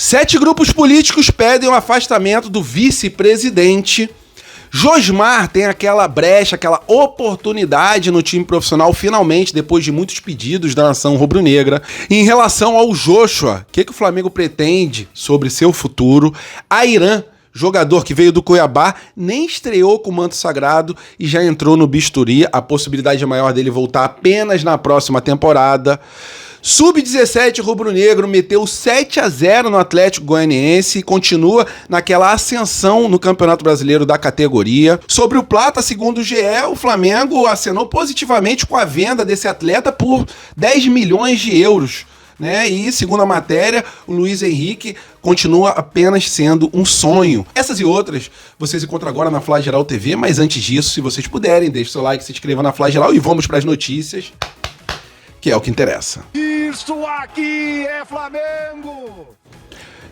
7 grupos políticos pedem o afastamento do vice-presidente. Josmar tem aquela brecha, aquela oportunidade no time profissional, finalmente, depois de muitos pedidos da nação rubro-negra. Em relação ao Joshua, o que o Flamengo pretende sobre seu futuro? Ayran, jogador que veio do Cuiabá, nem estreou com o manto sagrado e já entrou no bisturi. A possibilidade maior dele voltar apenas na próxima temporada. Sub-17 rubro-negro meteu 7-0 no Atlético Goianiense e continua naquela ascensão no Campeonato Brasileiro da categoria. Sobre o Plata, segundo o GE, o Flamengo acenou positivamente com a venda desse atleta por 10 milhões de euros. Né? E, segundo a matéria, o Luiz Henrique continua apenas sendo um sonho. Essas e outras vocês encontram agora na Fla Geral TV, mas antes disso, se vocês puderem, deixe seu like, se inscreva na Fla Geral e vamos para as notícias, que é o que interessa. Isso aqui é Flamengo!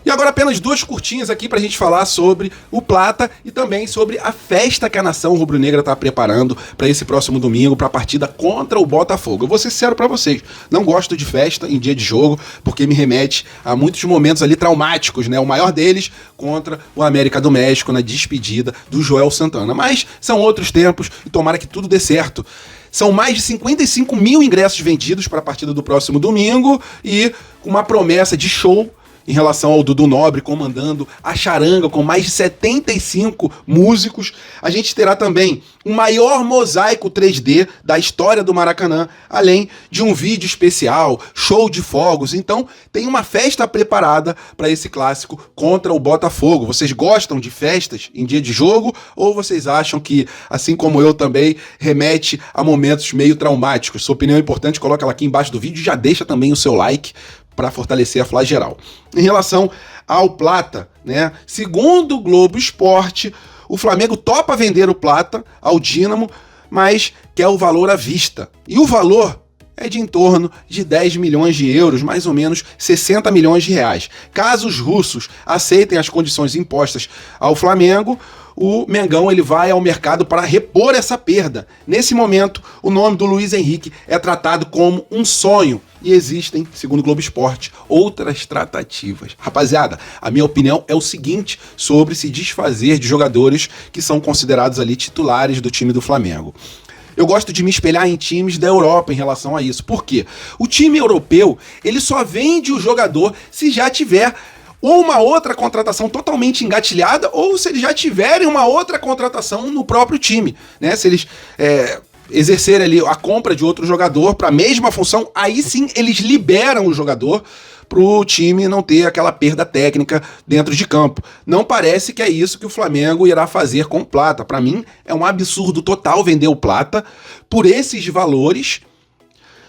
E agora apenas 2 curtinhas aqui pra gente falar sobre o Plata e também sobre a festa que a nação rubro-negra tá preparando pra esse próximo domingo, pra partida contra o Botafogo. Eu vou ser sincero pra vocês, não gosto de festa em dia de jogo, porque me remete a muitos momentos ali traumáticos, né? O maior deles contra o América do México na despedida do Joel Santana. Mas são outros tempos e tomara que tudo dê certo. São mais de 55 mil ingressos vendidos para a partida do próximo domingo e uma promessa de show em relação ao Dudu Nobre comandando a charanga com mais de 75 músicos. A gente terá também o maior mosaico 3D da história do Maracanã, além de um vídeo especial, show de fogos. Então tem uma festa preparada para esse clássico contra o Botafogo. Vocês gostam de festas em dia de jogo ou vocês acham que, assim como eu também, remete a momentos meio traumáticos? Sua opinião é importante, coloca ela aqui embaixo do vídeo e já deixa também o seu like para fortalecer a Fla Geral. Em relação ao Plata, né? Segundo o Globo Esporte, o Flamengo topa vender o Plata ao Dínamo, mas quer o valor à vista. E o valor é de em torno de 10 milhões de euros, mais ou menos 60 milhões de reais. Caso os russos aceitem as condições impostas ao Flamengo, o Mengão ele vai ao mercado para repor essa perda. Nesse momento, o nome do Luiz Henrique é tratado como um sonho e existem, segundo o Globo Esporte, outras tratativas. Rapaziada, a minha opinião é o seguinte sobre se desfazer de jogadores que são considerados ali titulares do time do Flamengo. Eu gosto de me espelhar em times da Europa em relação a isso. Por quê? O time europeu, ele só vende o jogador se já tiver ou uma outra contratação totalmente engatilhada, ou se eles já tiverem uma outra contratação no próprio time, né? Se eles exercerem ali a compra de outro jogador para a mesma função, aí sim eles liberam o jogador para o time não ter aquela perda técnica dentro de campo. Não parece que é isso que o Flamengo irá fazer com o Plata. Para mim, é um absurdo total vender o Plata por esses valores.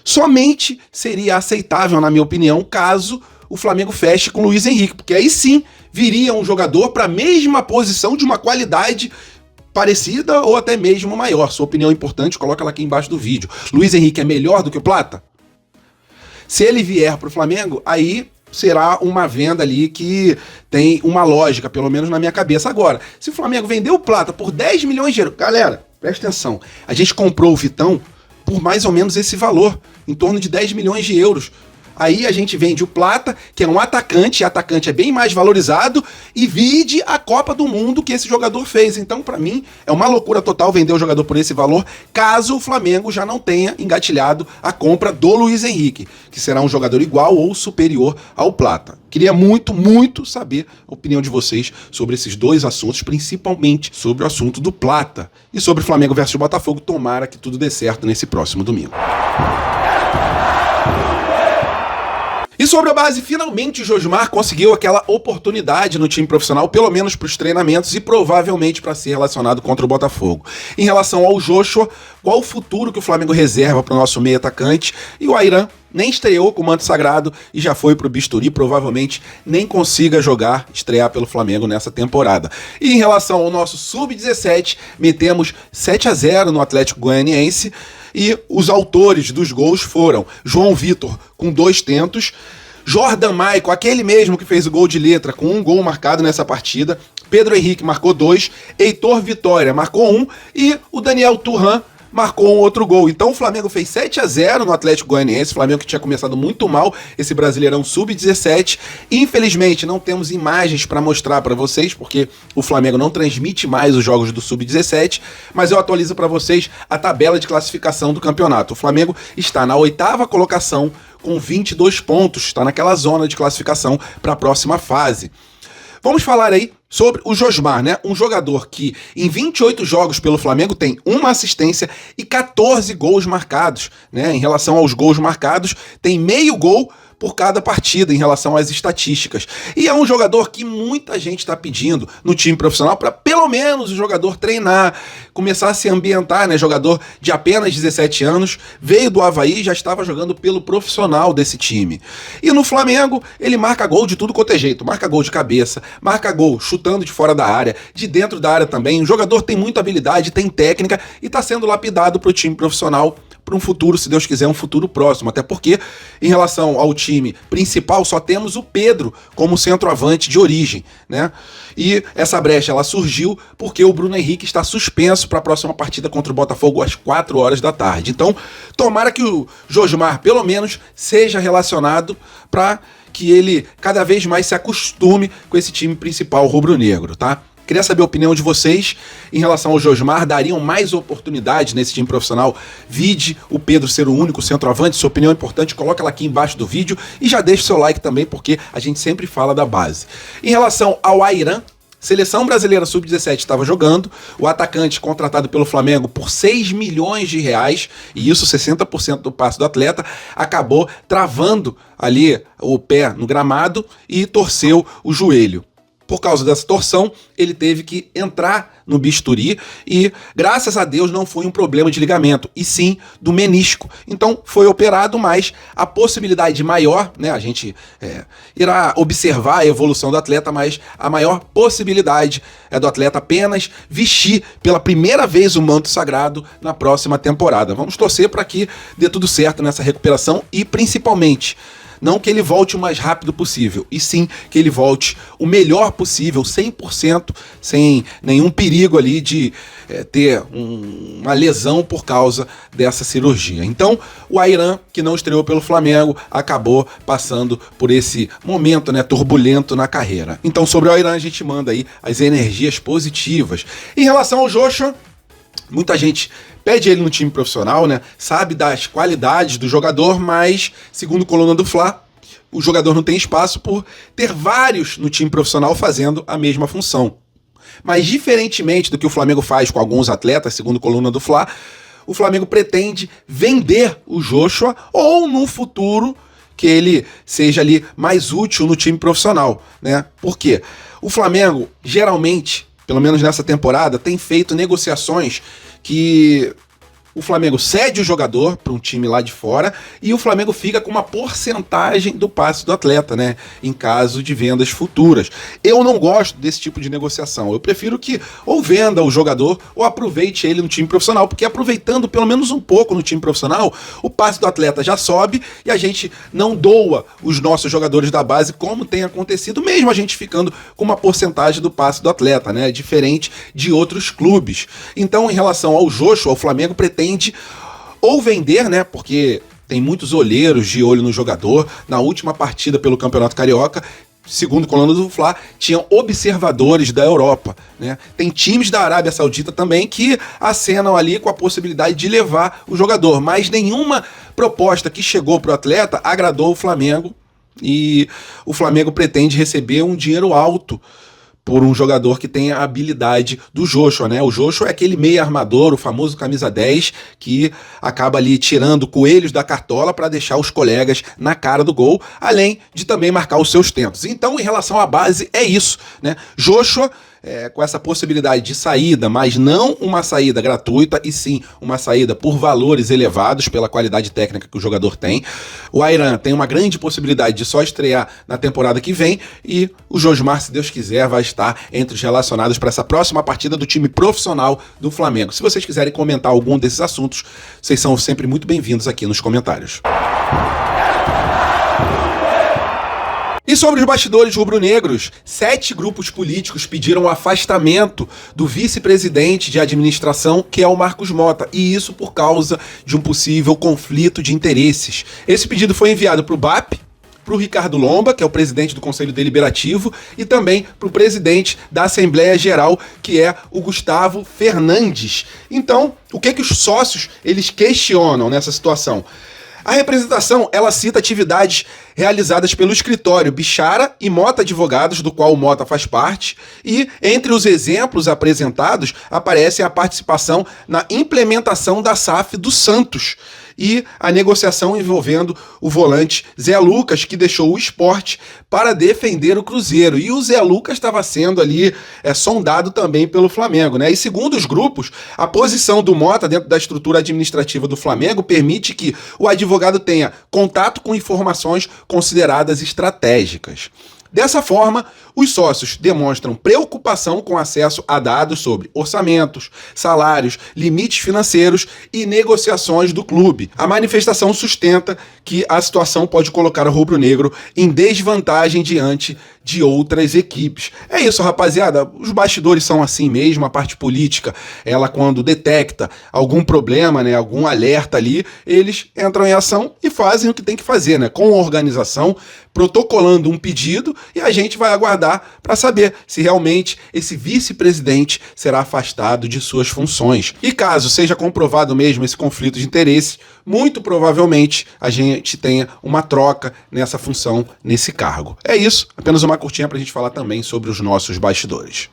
Somente seria aceitável, na minha opinião, caso o Flamengo feche com o Luiz Henrique, porque aí sim viria um jogador para a mesma posição de uma qualidade parecida ou até mesmo maior. Sua opinião é importante, coloca ela aqui embaixo do vídeo. Luiz Henrique é melhor do que o Plata? Se ele vier para o Flamengo, aí será uma venda ali que tem uma lógica, pelo menos na minha cabeça. Agora, se o Flamengo vender o Plata por 10 milhões de euros, galera, presta atenção, a gente comprou o Vitão por mais ou menos esse valor, em torno de 10 milhões de euros. Aí a gente vende o Plata, que é um atacante, e atacante é bem mais valorizado, e vide a Copa do Mundo que esse jogador fez. Então, pra mim, é uma loucura total vender o jogador por esse valor, caso o Flamengo já não tenha engatilhado a compra do Luiz Henrique, que será um jogador igual ou superior ao Plata. Queria muito, muito saber a opinião de vocês sobre esses 2 assuntos, principalmente sobre o assunto do Plata e sobre Flamengo versus Botafogo. Tomara que tudo dê certo nesse próximo domingo. E sobre a base, finalmente o Josmar conseguiu aquela oportunidade no time profissional, pelo menos para os treinamentos e provavelmente para ser relacionado contra o Botafogo. Em relação ao Joshua, qual o futuro que o Flamengo reserva para o nosso meio atacante? E o Ayran nem estreou com o manto sagrado e já foi para o bisturi, provavelmente nem consiga estrear pelo Flamengo nessa temporada. E em relação ao nosso Sub-17, metemos 7-0 no Atlético Goianiense. E os autores dos gols foram João Vitor, com 2 tentos, Jordan Maico, aquele mesmo que fez o gol de letra, com 1 gol marcado nessa partida, Pedro Henrique marcou 2, Heitor Vitória marcou 1 e o Daniel Thuram marcou um outro gol. Então o Flamengo fez 7-0 no Atlético Goianiense, o Flamengo que tinha começado muito mal esse Brasileirão Sub-17. Infelizmente não temos imagens para mostrar para vocês, porque o Flamengo não transmite mais os jogos do Sub-17, mas eu atualizo para vocês a tabela de classificação do campeonato. O Flamengo está na 8ª colocação com 22 pontos, está naquela zona de classificação para a próxima fase. Vamos falar aí sobre o Josmar, né? Um jogador que em 28 jogos pelo Flamengo tem uma assistência e 14 gols marcados, né? Em relação aos gols marcados, tem meio gol por cada partida em relação às estatísticas. E é um jogador que muita gente está pedindo no time profissional para pelo menos o jogador treinar, começar a se ambientar, né? Jogador de apenas 17 anos, veio do Avaí e já estava jogando pelo profissional desse time. E no Flamengo, ele marca gol de tudo quanto é jeito, marca gol de cabeça, marca gol chutando de fora da área, de dentro da área também. O jogador tem muita habilidade, tem técnica e está sendo lapidado para o time profissional para um futuro, se Deus quiser, um futuro próximo. Até porque, em relação ao time principal, só temos o Pedro como centroavante de origem, né? E essa brecha, ela surgiu porque o Bruno Henrique está suspenso para a próxima partida contra o Botafogo às 4 horas da tarde. Então, tomara que o Josmar, pelo menos, seja relacionado para que ele cada vez mais se acostume com esse time principal rubro-negro, tá? Queria saber a opinião de vocês em relação ao Josmar. Dariam mais oportunidade nesse time profissional? Vide o Pedro ser o único centroavante. Sua opinião é importante, coloca ela aqui embaixo do vídeo e já deixa o seu like também, porque a gente sempre fala da base. Em relação ao Ayran, Seleção Brasileira Sub-17 estava jogando, o atacante contratado pelo Flamengo por 6 milhões de reais, e isso 60% do passe do atleta, acabou travando ali o pé no gramado e torceu o joelho. Por causa dessa torção, ele teve que entrar no bisturi e, graças a Deus, não foi um problema de ligamento, e sim do menisco. Então, foi operado, mas a possibilidade maior, né, a gente irá observar a evolução do atleta, mas a maior possibilidade é do atleta apenas vestir pela primeira vez o manto sagrado na próxima temporada. Vamos torcer para que dê tudo certo nessa recuperação e, principalmente, não que ele volte o mais rápido possível, e sim que ele volte o melhor possível, 100%, sem nenhum perigo ali de ter uma lesão por causa dessa cirurgia. Então, o Ayran, que não estreou pelo Flamengo, acabou passando por esse momento, né, turbulento na carreira. Então, sobre o Ayran, a gente manda aí as energias positivas. Em relação ao Joshua, muita gente pede ele no time profissional, né? Sabe das qualidades do jogador, mas, segundo Coluna do Fla, o jogador não tem espaço por ter vários no time profissional fazendo a mesma função. Mas, diferentemente do que o Flamengo faz com alguns atletas, segundo Coluna do Fla, o Flamengo pretende vender o Joshua ou, no futuro, que ele seja ali mais útil no time profissional, né? Por quê? O Flamengo, geralmente, pelo menos nessa temporada, tem feito negociações que o Flamengo cede o jogador para um time lá de fora e o Flamengo fica com uma porcentagem do passe do atleta, né? Em caso de vendas futuras. Eu não gosto desse tipo de negociação. Eu prefiro que ou venda o jogador ou aproveite ele no time profissional, porque aproveitando pelo menos um pouco no time profissional, o passe do atleta já sobe e a gente não doa os nossos jogadores da base, como tem acontecido, mesmo a gente ficando com uma porcentagem do passe do atleta, né? Diferente de outros clubes. Então, em relação ao Joshua, o Flamengo pretende ou vender, né? Porque tem muitos olheiros de olho no jogador. Na última partida pelo Campeonato Carioca, segundo o Coluna do Fla, tinham observadores da Europa, né? Tem times da Arábia Saudita também que acenam ali com a possibilidade de levar o jogador, mas nenhuma proposta que chegou para o atleta agradou o Flamengo e o Flamengo pretende receber um dinheiro alto por um jogador que tem a habilidade do Joshua, né? O Joshua é aquele meia armador, o famoso camisa 10, que acaba ali tirando coelhos da cartola para deixar os colegas na cara do gol, além de também marcar os seus tentos. Então, em relação à base, é isso, né? Joshua, com essa possibilidade de saída, mas não uma saída gratuita, e sim uma saída por valores elevados, pela qualidade técnica que o jogador tem. O Ayran tem uma grande possibilidade de só estrear na temporada que vem, e o Josmar, se Deus quiser, vai estar entre os relacionados para essa próxima partida do time profissional do Flamengo. Se vocês quiserem comentar algum desses assuntos, vocês são sempre muito bem-vindos aqui nos comentários. E sobre os bastidores rubro-negros, 7 grupos políticos pediram o afastamento do vice-presidente de administração, que é o Marcos Mota, e isso por causa de um possível conflito de interesses. Esse pedido foi enviado para o BAP, para o Ricardo Lomba, que é o presidente do Conselho Deliberativo, e também para o presidente da Assembleia Geral, que é o Gustavo Fernandes. Então, o que os sócios eles questionam nessa situação? A representação, ela cita atividades realizadas pelo escritório Bichara e Mota Advogados, do qual o Mota faz parte, e entre os exemplos apresentados aparece a participação na implementação da SAF do Santos e a negociação envolvendo o volante Zé Lucas, que deixou o Sport para defender o Cruzeiro. E o Zé Lucas estava sendo ali sondado também pelo Flamengo, né? E segundo os grupos, a posição do Mota dentro da estrutura administrativa do Flamengo permite que o advogado tenha contato com informações consideradas estratégicas. Dessa forma, os sócios demonstram preocupação com acesso a dados sobre orçamentos, salários, limites financeiros e negociações do clube. A manifestação sustenta que a situação pode colocar o rubro-negro em desvantagem diante de outras equipes. É isso, rapaziada. Os bastidores são assim mesmo. A parte política, ela quando detecta algum problema, né, algum alerta ali, eles entram em ação e fazem o que tem que fazer, né, com organização, protocolando um pedido, e a gente vai aguardar para saber se realmente esse vice-presidente será afastado de suas funções. E caso seja comprovado mesmo esse conflito de interesses, muito provavelmente a gente tenha uma troca nessa função, nesse cargo. É isso, apenas uma curtinha para a gente falar também sobre os nossos bastidores.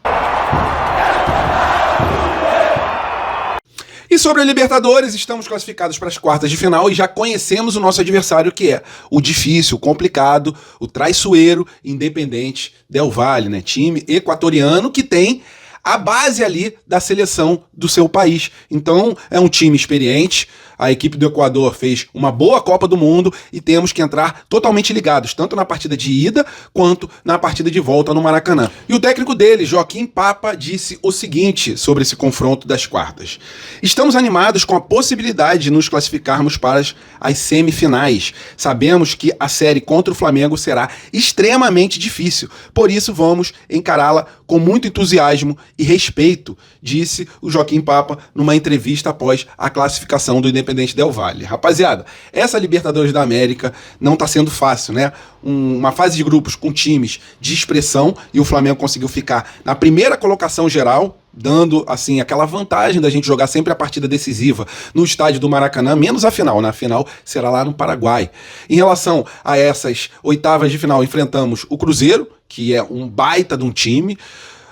E sobre a Libertadores, estamos classificados para as quartas de final e já conhecemos o nosso adversário, que é o difícil, o complicado, o traiçoeiro Independente Del Valle, né? Time equatoriano que tem a base ali da seleção do seu país. Então, é um time experiente. A equipe do Equador fez uma boa Copa do Mundo e temos que entrar totalmente ligados, tanto na partida de ida quanto na partida de volta no Maracanã. E o técnico dele, Joaquim Papa, disse o seguinte sobre esse confronto das quartas: estamos animados com a possibilidade de nos classificarmos para as semifinais. Sabemos que a série contra o Flamengo será extremamente difícil, por isso vamos encará-la com muito entusiasmo e respeito, disse o Joaquim Papa numa entrevista após a classificação do Independente Del Valle. Rapaziada, essa Libertadores da América não tá sendo fácil, né? Uma fase de grupos com times de expressão e o Flamengo conseguiu ficar na primeira colocação geral, dando, assim, aquela vantagem da gente jogar sempre a partida decisiva no estádio do Maracanã, menos a final, né? A final será lá no Paraguai. Em relação a essas oitavas de final, enfrentamos o Cruzeiro, que é um baita de um time.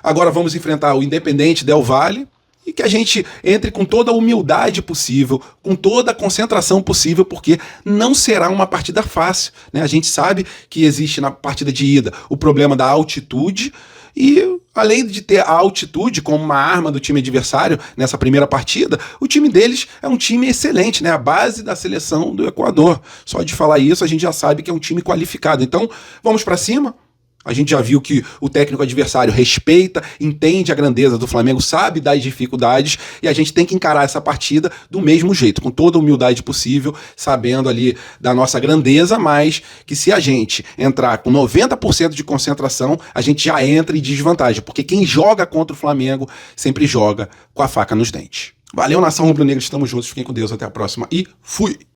Agora vamos enfrentar o Independente Del Valle, e que a gente entre com toda a humildade possível, com toda a concentração possível, porque não será uma partida fácil, né? A gente sabe que existe na partida de ida o problema da altitude, e além de ter a altitude como uma arma do time adversário nessa primeira partida, o time deles é um time excelente, né? A base da seleção do Equador. Só de falar isso a gente já sabe que é um time qualificado. Então vamos para cima. A gente já viu que o técnico adversário respeita, entende a grandeza do Flamengo, sabe das dificuldades, e a gente tem que encarar essa partida do mesmo jeito, com toda a humildade possível, sabendo ali da nossa grandeza, mas que se a gente entrar com 90% de concentração, a gente já entra em desvantagem, porque quem joga contra o Flamengo sempre joga com a faca nos dentes. Valeu, nação rubro-negra, estamos juntos, fiquem com Deus, até a próxima e fui!